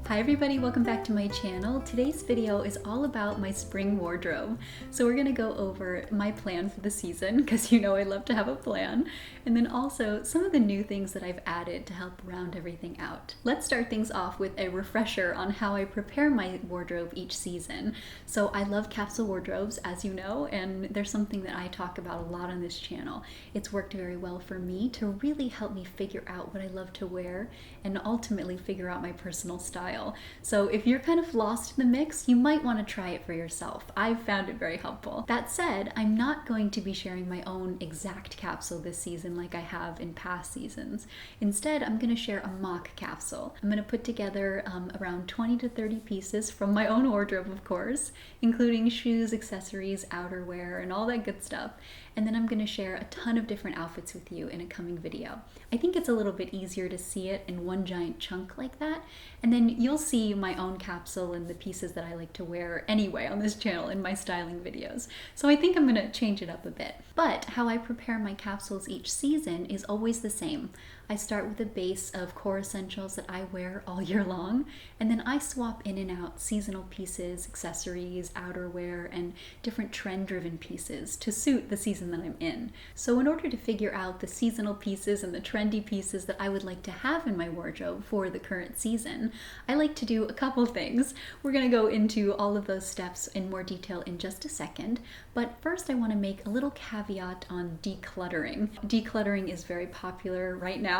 Hi everybody, welcome back to my channel. Today's video is all about my spring wardrobe. So we're gonna go over my plan for the season, because you know I love to have a plan, and then also some of the new things that I've added to help round everything out. Let's start things off with a refresher on how I prepare my wardrobe each season. So I love capsule wardrobes, as you know, and there's something that I talk about a lot on this channel. It's worked very well for me to really help me figure out what I love to wear and ultimately figure out my personal style. So if you're kind of lost in the mix, you might want to try it for yourself. I've found it very helpful. That said, I'm not going to be sharing my own exact capsule this season like I have in past seasons. Instead, I'm going to share a mock capsule. I'm going to put together around 20 to 30 pieces from my own wardrobe, of course, including shoes, accessories, outerwear, and all that good stuff. And then I'm going to share a ton of different outfits with you in a coming video. I think it's a little bit easier to see it in one giant chunk like that, and then you'll see my own capsule and the pieces that I like to wear anyway on this channel in my styling videos. So I think I'm going to change it up a bit. But how I prepare my capsules each season is always the same. I start with a base of core essentials that I wear all year long, and then I swap in and out seasonal pieces, accessories, outerwear, and different trend-driven pieces to suit the season that I'm in. So in order to figure out the seasonal pieces and the trendy pieces that I would like to have in my wardrobe for the current season, I like to do a couple things. We're going to go into all of those steps in more detail in just a second, but first I want to make a little caveat on decluttering. Decluttering is very popular right now.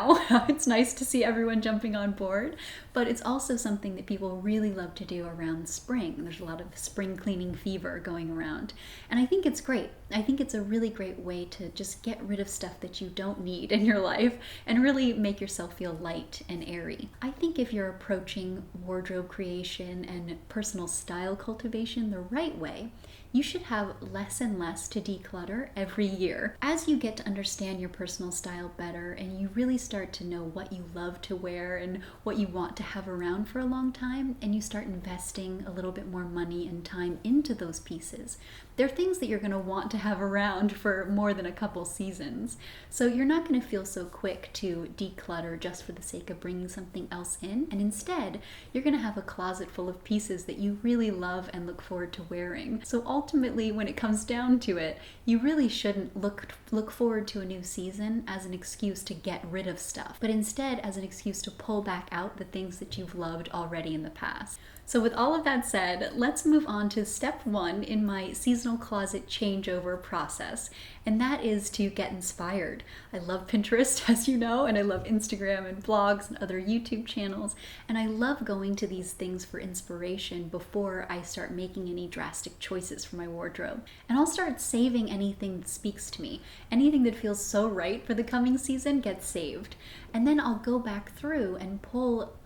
It's nice to see everyone jumping on board, but it's also something that people really love to do around spring. There's a lot of spring cleaning fever going around, and I think it's great. I think it's a really great way to just get rid of stuff that you don't need in your life and really make yourself feel light and airy. I think if you're approaching wardrobe creation and personal style cultivation the right way, you should have less and less to declutter every year. As you get to understand your personal style better and you really start to know what you love to wear and what you want to have around for a long time, and you start investing a little bit more money and time into those pieces, they're things that you're going to want to have around for more than a couple seasons. So you're not going to feel so quick to declutter just for the sake of bringing something else in, and instead you're going to have a closet full of pieces that you really love and look forward to wearing. So ultimately, when it comes down to it, you really shouldn't look forward to a new season as an excuse to get rid of stuff, but instead as an excuse to pull back out the things that you've loved already in the past. So with all of that said, let's move on to step one in my seasonal closet changeover process, and that is to get inspired. I love Pinterest, as you know, and I love Instagram and blogs and other YouTube channels, and I love going to these things for inspiration before I start making any drastic choices for my wardrobe. And I'll start saving anything that speaks to me. Anything that feels so right for the coming season gets saved. And then I'll go back through and pull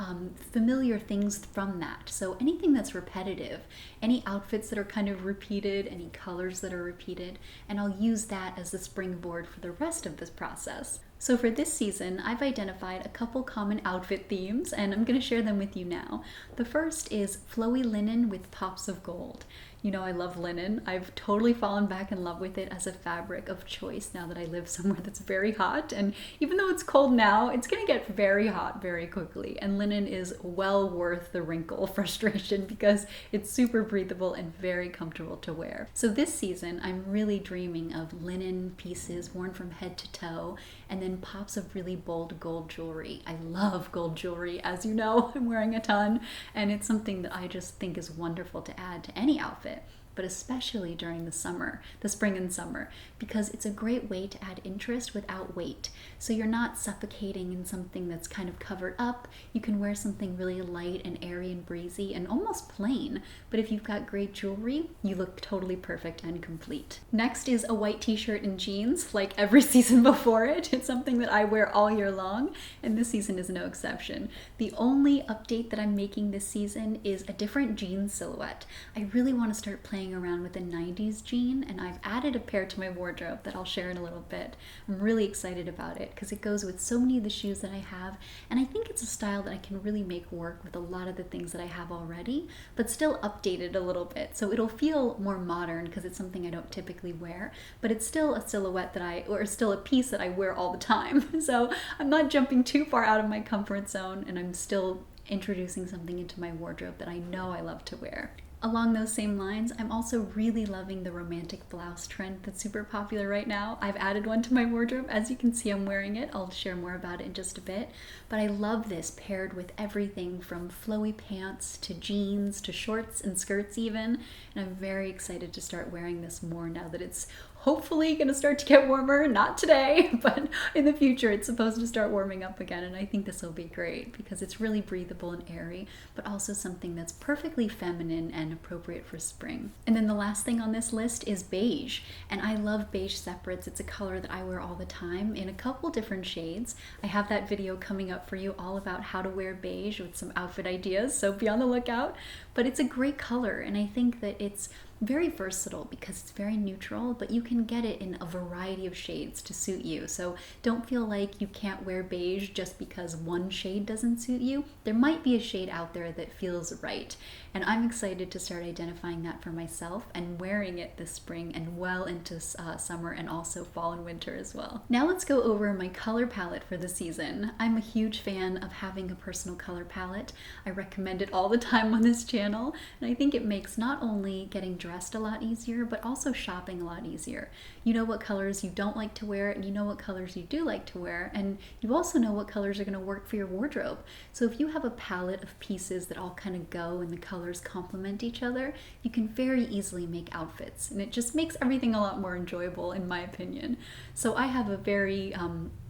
familiar things from that. So anything that's repetitive, any outfits that are kind of repeated, any colors that are repeated, and I'll use that as the springboard for the rest of this process. So for this season, I've identified a couple common outfit themes, and I'm going to share them with you now. The first is flowy linen with pops of gold. You know I love linen. I've totally fallen back in love with it as a fabric of choice now that I live somewhere that's very hot, and even though it's cold now, it's going to get very hot very quickly, and linen is well worth the wrinkle frustration because it's super breathable and very comfortable to wear. So this season, I'm really dreaming of linen pieces worn from head to toe, and then pops of really bold gold jewelry. I love gold jewelry, as you know. I'm wearing a ton, and it's something that I just think is wonderful to add to any outfit, but especially during the spring and summer, because it's a great way to add interest without weight. So you're not suffocating in something that's kind of covered up. You can wear something really light and airy and breezy and almost plain, but if you've got great jewelry, you look totally perfect and complete. Next is a white t-shirt and jeans, like every season before it. It's something that I wear all year long, and this season is no exception. The only update that I'm making this season is a different jean silhouette. I really want to start playing around with a 90s jean, and I've added a pair to my wardrobe that I'll share in a little bit. I'm really excited about it because it goes with so many of the shoes that I have, and I think it's a style that I can really make work with a lot of the things that I have already, but still updated a little bit. So it'll feel more modern because it's something I don't typically wear, but it's still a silhouette or still a piece that I wear all the time. So I'm not jumping too far out of my comfort zone, and I'm still introducing something into my wardrobe that I know I love to wear. Along those same lines, I'm also really loving the romantic blouse trend that's super popular right now. I've added one to my wardrobe. As you can see, I'm wearing it. I'll share more about it in just a bit. But I love this paired with everything from flowy pants to jeans to shorts and skirts even. And I'm very excited to start wearing this more now that it's hopefully gonna start to get warmer. Not today, but in the future it's supposed to start warming up again, and I think this will be great because it's really breathable and airy, but also something that's perfectly feminine and appropriate for spring. And then the last thing on this list is beige, and I love beige separates. It's a color that I wear all the time in a couple different shades. I have that video coming up for you all about how to wear beige with some outfit ideas, so be on the lookout. But it's a great color, and I think that it's very versatile because it's very neutral, but you can get it in a variety of shades to suit you. So don't feel like you can't wear beige just because one shade doesn't suit you. There might be a shade out there that feels right. And I'm excited to start identifying that for myself and wearing it this spring and well into summer and also fall and winter as well. Now let's go over my color palette for the season. I'm a huge fan of having a personal color palette. I recommend it all the time on this channel, and I think it makes not only getting dressed a lot easier, but also shopping a lot easier. You know what colors you don't like to wear, and you know what colors you do like to wear, and you also know what colors are going to work for your wardrobe. So if you have a palette of pieces that all kind of go and the colors complement each other, you can very easily make outfits, and it just makes everything a lot more enjoyable in my opinion. So I have a very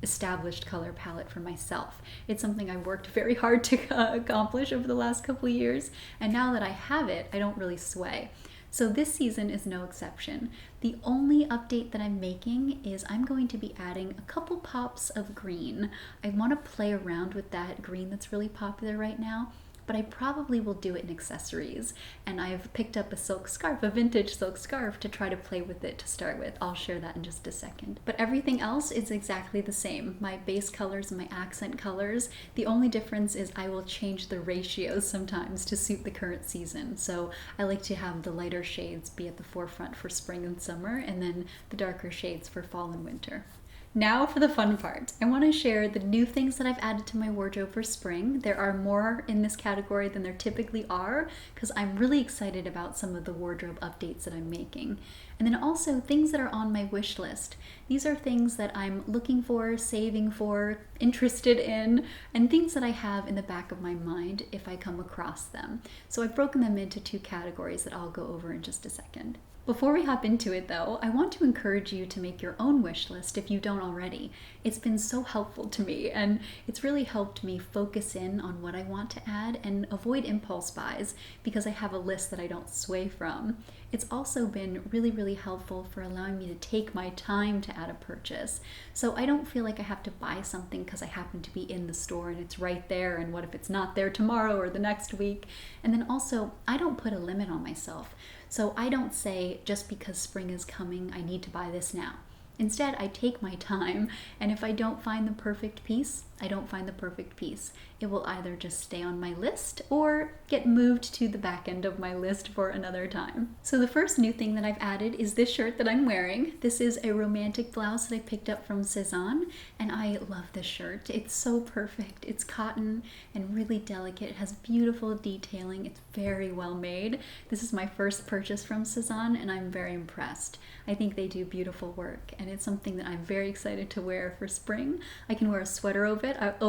established color palette for myself. It's something I worked very hard to accomplish over the last couple of years, and now that I have it, I don't really sway. So this season is no exception. The only update that I'm making is I'm going to be adding a couple pops of green. I want to play around with that green that's really popular right now, but I probably will do it in accessories. And I've picked up a silk scarf, a vintage silk scarf, to try to play with it to start with. I'll share that in just a second. But everything else is exactly the same. My base colors and my accent colors. The only difference is I will change the ratios sometimes to suit the current season. So I like to have the lighter shades be at the forefront for spring and summer, and then the darker shades for fall and winter. Now for the fun part. I want to share the new things that I've added to my wardrobe for spring. There are more in this category than there typically are because I'm really excited about some of the wardrobe updates that I'm making. And then also things that are on my wish list. These are things that I'm looking for, saving for, interested in, and things that I have in the back of my mind if I come across them. So I've broken them into two categories that I'll go over in just a second. Before we hop into it though, I want to encourage you to make your own wish list if you don't already. It's been so helpful to me, and it's really helped me focus in on what I want to add and avoid impulse buys because I have a list that I don't sway from. It's also been really, really helpful for allowing me to take my time to add a purchase. So I don't feel like I have to buy something because I happen to be in the store and it's right there, and what if it's not there tomorrow or the next week? And then also, I don't put a limit on myself. So I don't say, just because spring is coming, I need to buy this now. Instead, I take my time, and if I don't find the perfect piece, I don't find the perfect piece. It will either just stay on my list or get moved to the back end of my list for another time. So the first new thing that I've added is this shirt that I'm wearing. This is a romantic blouse that I picked up from Sezane, and I love this shirt. It's so perfect. It's cotton and really delicate. It has beautiful detailing. It's very well made. This is my first purchase from Sezane, and I'm very impressed. I think they do beautiful work, and it's something that I'm very excited to wear for spring. I can wear a sweater over it. I've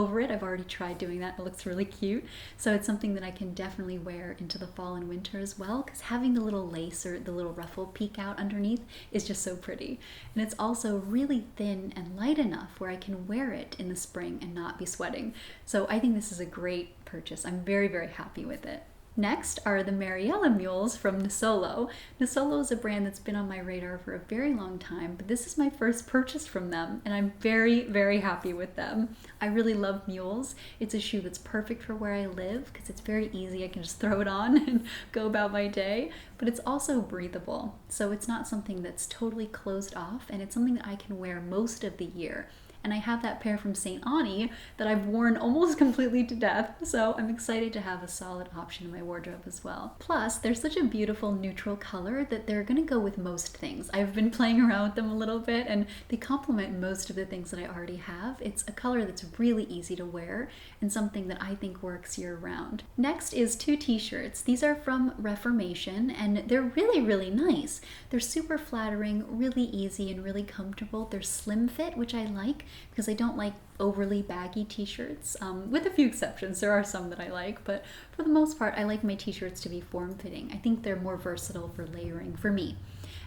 already tried doing that. It looks really cute. So it's something that I can definitely wear into the fall and winter as well, because having the little lace or the little ruffle peek out underneath is just so pretty. And it's also really thin and light enough where I can wear it in the spring and not be sweating. So I think this is a great purchase. I'm very, very happy with it. Next are the Mariella mules from NISOLO. NISOLO is a brand that's been on my radar for a very long time, but this is my first purchase from them, and I'm very, very happy with them. I really love mules. It's a shoe that's perfect for where I live because it's very easy. I can just throw it on and go about my day, but it's also breathable. So it's not something that's totally closed off, and it's something that I can wear most of the year. and I have that pair from Sezane that I've worn almost completely to death, so I'm excited to have a solid option in my wardrobe as well. Plus, they're such a beautiful neutral color that they're gonna go with most things. I've been playing around with them a little bit and they complement most of the things that I already have. It's a color that's really easy to wear and something that I think works year-round. Next is 2 t-shirts. These are from Reformation and they're really nice. They're super flattering, really easy and really comfortable. They're slim fit, which I like because I don't like overly baggy t-shirts, with a few exceptions. There are some that I like, but for the most part I like my t-shirts to be form-fitting. I think they're more versatile for layering for me.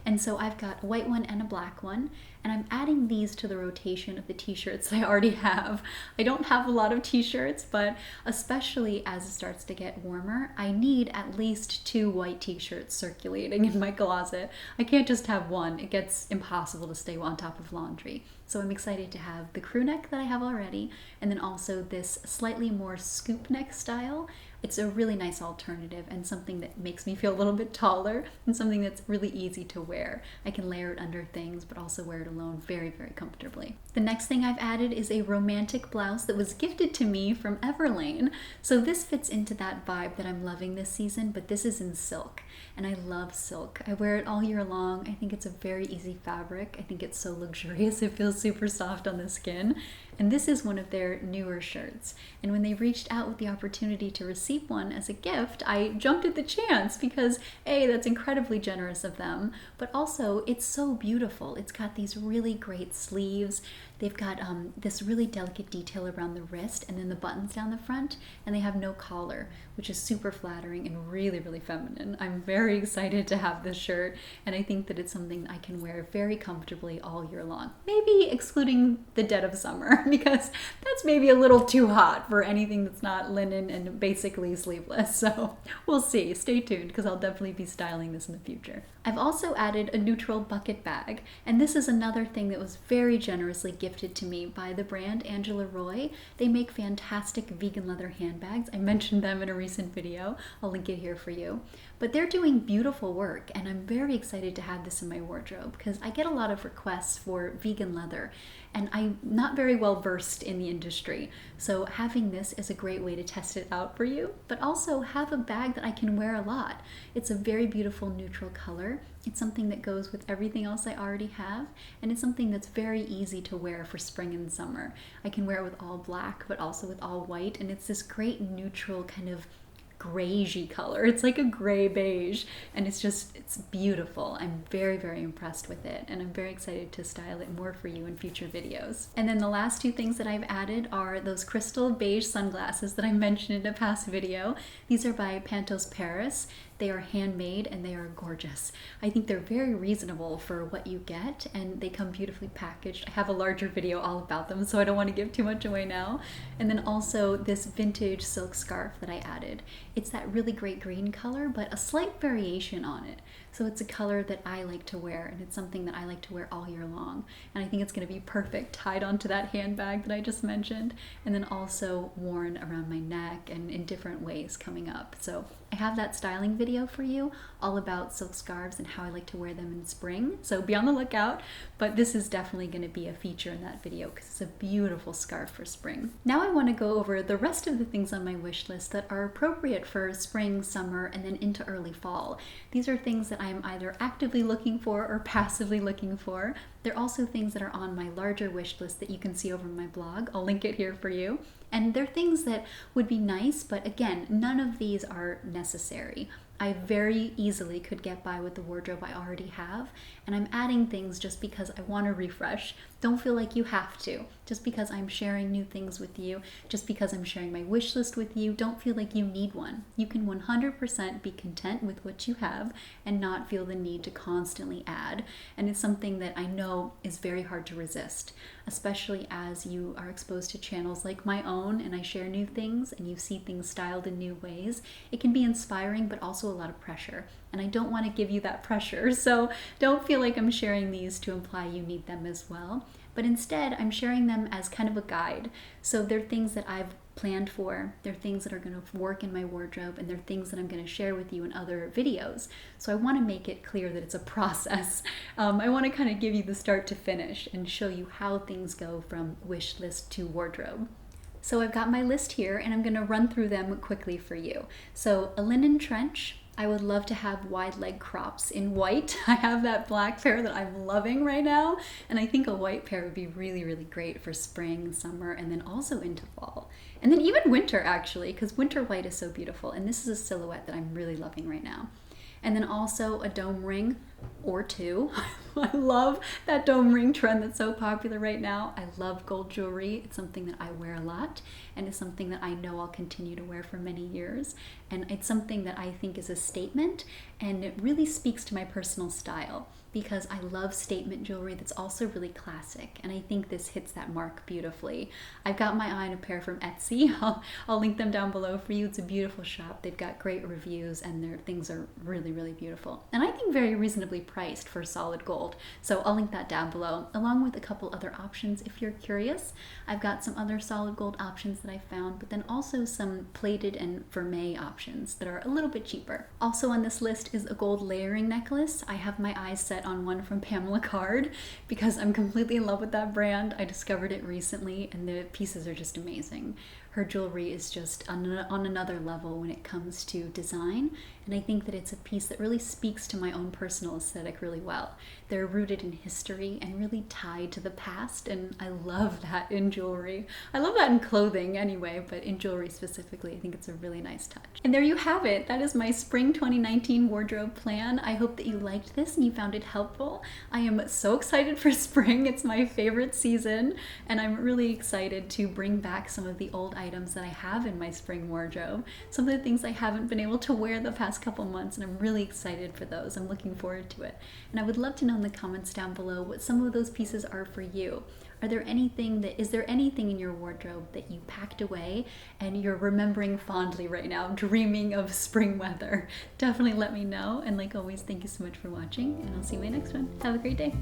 And so I've got a white one and a black one, and I'm adding these to the rotation of the t-shirts I already have. I don't have a lot of t-shirts, but especially as it starts to get warmer, I need at least 2 white t-shirts circulating in my closet. I can't just have one. It gets impossible to stay on top of laundry. So I'm excited to have the crew neck that I have already, and then also this slightly more scoop neck style. It's a really nice alternative and something that makes me feel a little bit taller and something that's really easy to wear. I can layer it under things, but also wear it alone very comfortably. The next thing I've added is a romantic blouse that was gifted to me from EVERLANE. So this fits into that vibe that I'm loving this season, but this is in silk, and I love silk. I wear it all year long. I think it's a very easy fabric. I think it's so luxurious. It feels super soft on the skin. And this is one of their newer shirts. And when they reached out with the opportunity to receive one as a gift, I jumped at the chance because A, that's incredibly generous of them, but also it's so beautiful. It's got these really great sleeves. They've got this really delicate detail around the wrist and then the buttons down the front, and they have no collar, which is super flattering and really feminine. I'm very excited to have this shirt, and I think that it's something I can wear very comfortably all year long. Maybe excluding the dead of summer, because that's maybe a little too hot for anything that's not linen and basically sleeveless. So we'll see. Stay tuned, because I'll definitely be styling this in the future. I've also added a neutral bucket bag, and this is another thing that was very generously gifted to me by the brand Angela Roy. They make fantastic vegan leather handbags. I mentioned them in a recent video. I'll link it here for you. But they're doing beautiful work, and I'm very excited to have this in my wardrobe because I get a lot of requests for vegan leather, and I'm not very well versed in the industry. So having this is a great way to test it out for you, but also have a bag that I can wear a lot. It's a very beautiful neutral color. It's something that goes with everything else I already have, and it's something that's very easy to wear for spring and summer. I can wear it with all black, but also with all white, and it's this great neutral kind of grayish color. It's like a gray beige, and it's beautiful. I'm very impressed with it, and I'm very excited to style it more for you in future videos. And then the last 2 things that I've added are those crystal beige sunglasses that I mentioned in a past video. These are by PANTOS PARIS. They are handmade and they are gorgeous. I think they're very reasonable for what you get, and they come beautifully packaged. I have a larger video all about them, so I don't want to give too much away now. And then also this vintage silk scarf that I added. It's that really great green color, but a slight variation on it. So it's a color that I like to wear, and it's something that I like to wear all year long. And I think it's going to be perfect tied onto that handbag that I just mentioned, and then also worn around my neck and in different ways coming up. So I have that styling video for you all about silk scarves and how I like to wear them in spring. So be on the lookout, but this is definitely going to be a feature in that video because it's a beautiful scarf for spring. Now I want to go over the rest of the things on my wish list that are appropriate for spring, summer, and then into early fall. These are things that I'm either actively looking for or passively looking for. They're also things that are on my larger wish list that you can see over my blog. I'll link it here for you. And they're things that would be nice, but again, none of these are necessary. I very easily could get by with the wardrobe I already have, and I'm adding things just because I want to refresh. Don't feel like you have to. Just because I'm sharing new things with you, just because I'm sharing my wish list with you, don't feel like you need one. You can 100% be content with what you have and not feel the need to constantly add. And it's something that I know is very hard to resist, especially as you are exposed to channels like my own and I share new things and you see things styled in new ways. It can be inspiring, but also a lot of pressure. And I don't want to give you that pressure. So don't feel like I'm sharing these to imply you need them as well. But instead, I'm sharing them as kind of a guide. So they're things that I've planned for. They're things that are going to work in my wardrobe, and they're things that I'm going to share with you in other videos. So I want to make it clear that it's a process. I want to kind of give you the start to finish and show you how things go from wish list to wardrobe. So I've got my list here, and I'm going to run through them quickly for you. So a linen trench. I would love to have wide leg crops in white. I have that black pair that I'm loving right now, and I think a white pair would be really, really great for spring, summer, and then also into fall. And then even winter, actually, because winter white is so beautiful, and this is a silhouette that I'm really loving right now. And then also a dome ring or two. I love that dome ring trend that's so popular right now. I love gold jewelry. It's something that I wear a lot, and it's something that I know I'll continue to wear for many years. And it's something that I think is a statement, and it really speaks to my personal style, because I love statement jewelry that's also really classic, and I think this hits that mark beautifully. I've got my eye on a pair from Etsy. I'll link them down below for you. It's a beautiful shop. They've got great reviews, and their things are really, really beautiful. And I think very reasonably priced for solid gold. So I'll link that down below, along with a couple other options if you're curious. I've got some other solid gold options that I found, but then also some plated and vermeil options that are a little bit cheaper. Also on this list is a gold layering necklace. I have my eyes set on one from Pamela Card because I'm completely in love with that brand. I discovered it recently, and the pieces are just amazing. Her jewelry is just on another level when it comes to design, and I think that it's a piece that really speaks to my own personal aesthetic really well. They're rooted in history and really tied to the past, and I love that in jewelry. I love that in clothing anyway, but in jewelry specifically, I think it's a really nice touch. And there you have it. That is my spring 2019 wardrobe plan. I hope that you liked this and you found it helpful. I am so excited for spring. It's my favorite season, and I'm really excited to bring back some of the old items that I have in my spring wardrobe. Some of the things I haven't been able to wear the past couple months, and I'm really excited for those. I'm looking forward to it. And I would love to know in the comments down below what some of those pieces are for you. Is there anything in your wardrobe that you packed away and you're remembering fondly right now, dreaming of spring weather? Definitely let me know. And like always, thank you so much for watching, and I'll see you in my next one. Have a great day.